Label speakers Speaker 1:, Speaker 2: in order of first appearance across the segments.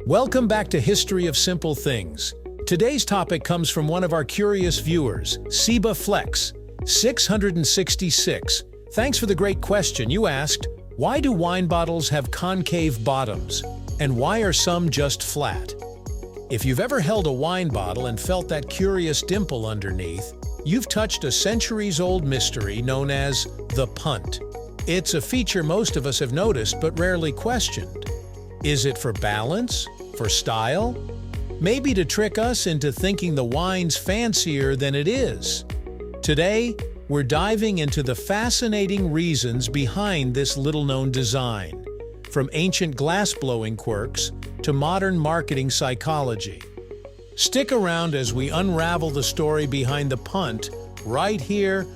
Speaker 1: Welcome back to History of Simple Things. Today's topic comes from one of our curious viewers, Seba Flex, 666. Thanks for the great question. You asked, why do wine bottles have concave bottoms? And why are some just flat? If you've ever held a wine bottle and felt that curious dimple underneath, you've touched a centuries-old mystery known as the punt. It's a feature most of us have noticed but rarely questioned. Is it for balance? For style? Maybe to trick us into thinking the wine's fancier than it is? Today, we're diving into the fascinating reasons behind this little-known design, from ancient glassblowing quirks to modern marketing psychology. Stick around as we unravel the story behind the punt right here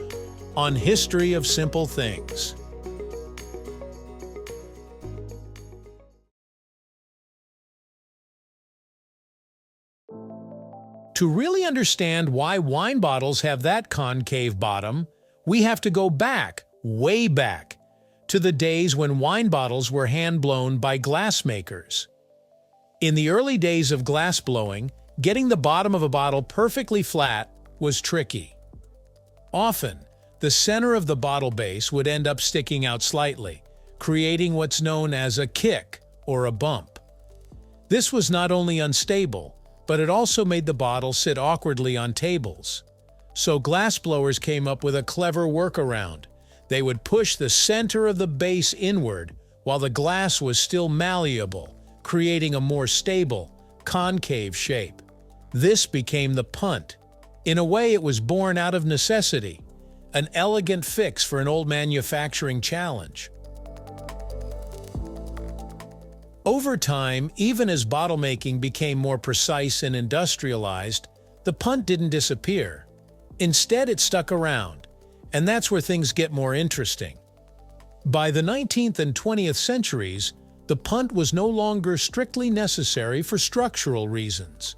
Speaker 1: on History of Simple Things. To really understand why wine bottles have that concave bottom, we have to go back, way back, to the days when wine bottles were hand-blown by glassmakers. In the early days of glassblowing, getting the bottom of a bottle perfectly flat was tricky. Often, the center of the bottle base would end up sticking out slightly, creating what's known as a kick or a bump. This was not only unstable, but it also made the bottle sit awkwardly on tables. So glassblowers came up with a clever workaround. They would push the center of the base inward while the glass was still malleable, creating a more stable, concave shape. This became the punt. In a way, it was born out of necessity, an elegant fix for an old manufacturing challenge. Over time, even as bottle making became more precise and industrialized, the punt didn't disappear. Instead, it stuck around, and that's where things get more interesting. By the 19th and 20th centuries, the punt was no longer strictly necessary for structural reasons.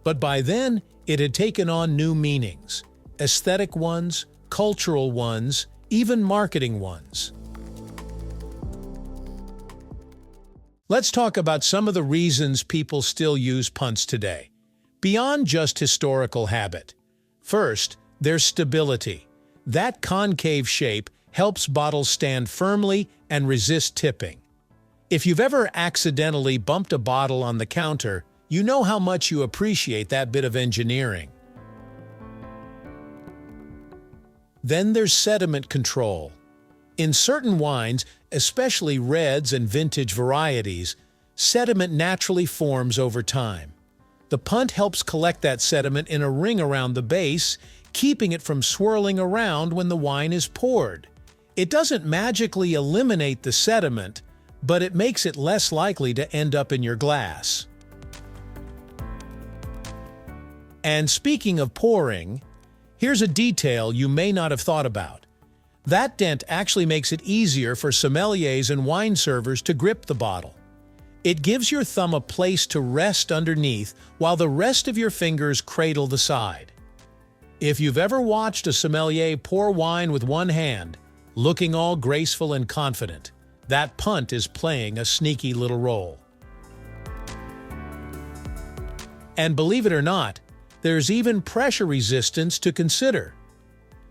Speaker 1: But by then, it had taken on new meanings: aesthetic ones, cultural ones, even marketing ones. Let's talk about some of the reasons people still use punts today, beyond just historical habit. First, their stability. That concave shape helps bottles stand firmly and resist tipping. If you've ever accidentally bumped a bottle on the counter, you know how much you appreciate that bit of engineering. Then there's sediment control. In certain wines, especially reds and vintage varieties, sediment naturally forms over time. The punt helps collect that sediment in a ring around the base, keeping it from swirling around when the wine is poured. It doesn't magically eliminate the sediment, but it makes it less likely to end up in your glass. And speaking of pouring, here's a detail you may not have thought about. That dent actually makes it easier for sommeliers and wine servers to grip the bottle. It gives your thumb a place to rest underneath while the rest of your fingers cradle the side. If you've ever watched a sommelier pour wine with one hand, looking all graceful and confident, that punt is playing a sneaky little role. And believe it or not, there's even pressure resistance to consider.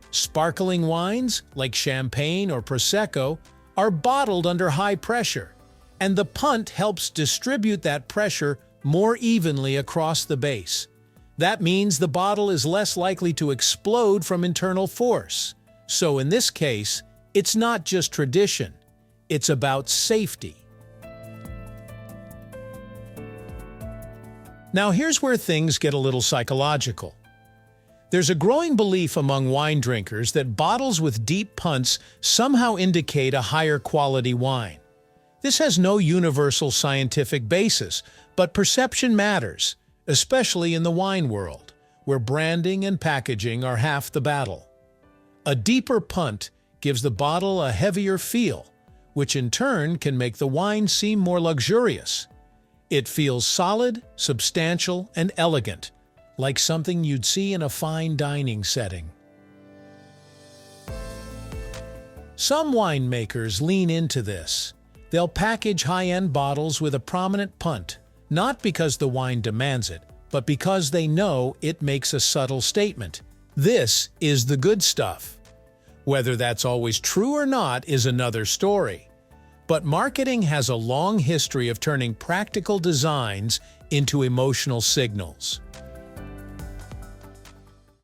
Speaker 1: Sparkling wines, like champagne or prosecco, are bottled under high pressure, and the punt helps distribute that pressure more evenly across the base. That means the bottle is less likely to explode from internal force. So in this case, it's not just tradition, it's about safety. Now here's where things get a little psychological. There's a growing belief among wine drinkers that bottles with deep punts somehow indicate a higher quality wine. This has no universal scientific basis, but perception matters, especially in the wine world, where branding and packaging are half the battle. A deeper punt gives the bottle a heavier feel, which in turn can make the wine seem more luxurious. It feels solid, substantial, and elegant, like something you'd see in a fine dining setting. Some winemakers lean into this. They'll package high-end bottles with a prominent punt, not because the wine demands it, but because they know it makes a subtle statement. This is the good stuff. Whether that's always true or not is another story. But marketing has a long history of turning practical designs into emotional signals.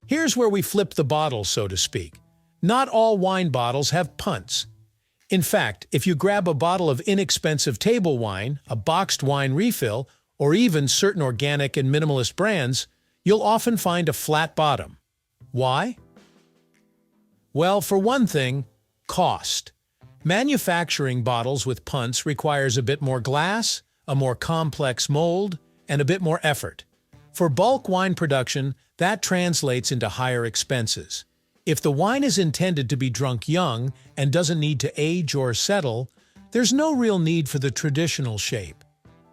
Speaker 1: Here's where we flip the bottle, so to speak. Not all wine bottles have punts. In fact, if you grab a bottle of inexpensive table wine, a boxed wine refill, or even certain organic and minimalist brands, you'll often find a flat bottom. Why? Well, for one thing, cost. Manufacturing bottles with punts requires a bit more glass, a more complex mold, and a bit more effort. For bulk wine production, that translates into higher expenses. If the wine is intended to be drunk young and doesn't need to age or settle, there's no real need for the traditional shape.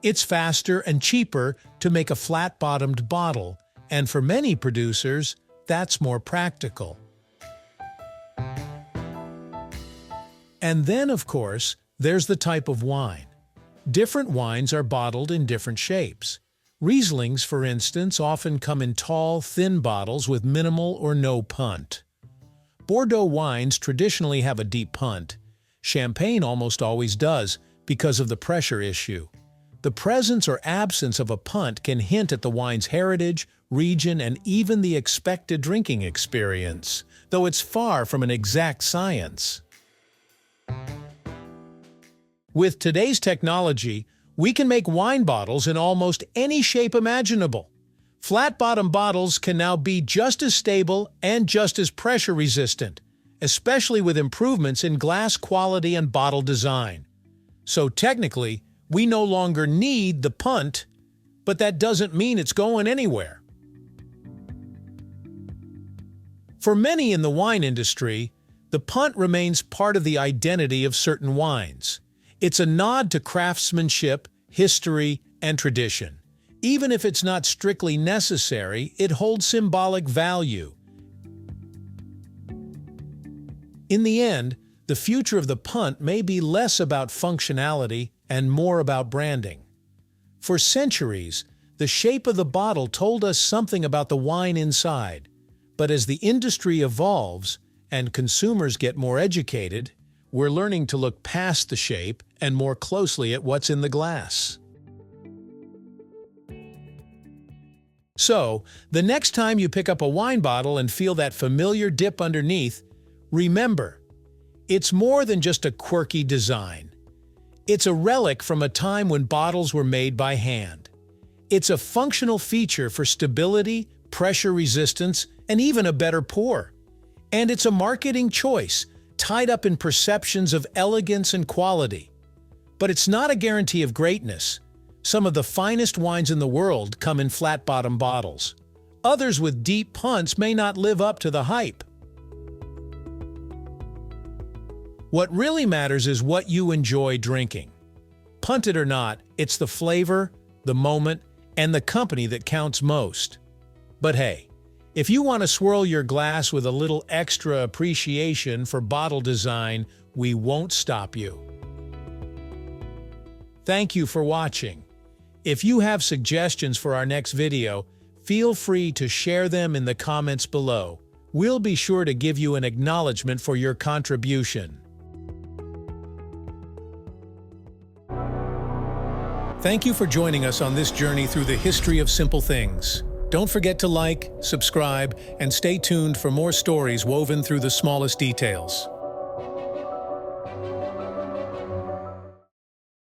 Speaker 1: It's faster and cheaper to make a flat-bottomed bottle, and for many producers, that's more practical. And then, of course, there's the type of wine. Different wines are bottled in different shapes. Rieslings, for instance, often come in tall, thin bottles with minimal or no punt. Bordeaux wines traditionally have a deep punt. Champagne almost always does, because of the pressure issue. The presence or absence of a punt can hint at the wine's heritage, region, and even the expected drinking experience, though it's far from an exact science. With today's technology, we can make wine bottles in almost any shape imaginable. Flat-bottom bottles can now be just as stable and just as pressure-resistant, especially with improvements in glass quality and bottle design. So technically, we no longer need the punt, but that doesn't mean it's going anywhere. For many in the wine industry, the punt remains part of the identity of certain wines. It's a nod to craftsmanship, history, and tradition. Even if it's not strictly necessary, it holds symbolic value. In the end, the future of the punt may be less about functionality and more about branding. For centuries, the shape of the bottle told us something about the wine inside. But as the industry evolves and consumers get more educated, we're learning to look past the shape and more closely at what's in the glass. So, the next time you pick up a wine bottle and feel that familiar dip underneath, remember, it's more than just a quirky design. It's a relic from a time when bottles were made by hand. It's a functional feature for stability, pressure resistance, and even a better pour. And it's a marketing choice, tied up in perceptions of elegance and quality. But it's not a guarantee of greatness. Some of the finest wines in the world come in flat-bottom bottles. Others with deep punts may not live up to the hype. What really matters is what you enjoy drinking. Punted or not, it's the flavor, the moment, and the company that counts most. But hey, if you want to swirl your glass with a little extra appreciation for bottle design, we won't stop you. Thank you for watching. If you have suggestions for our next video, feel free to share them in the comments below. We'll be sure to give you an acknowledgement for your contribution. Thank you for joining us on this journey through the history of simple things. Don't forget to like, subscribe, and stay tuned for more stories woven through the smallest details.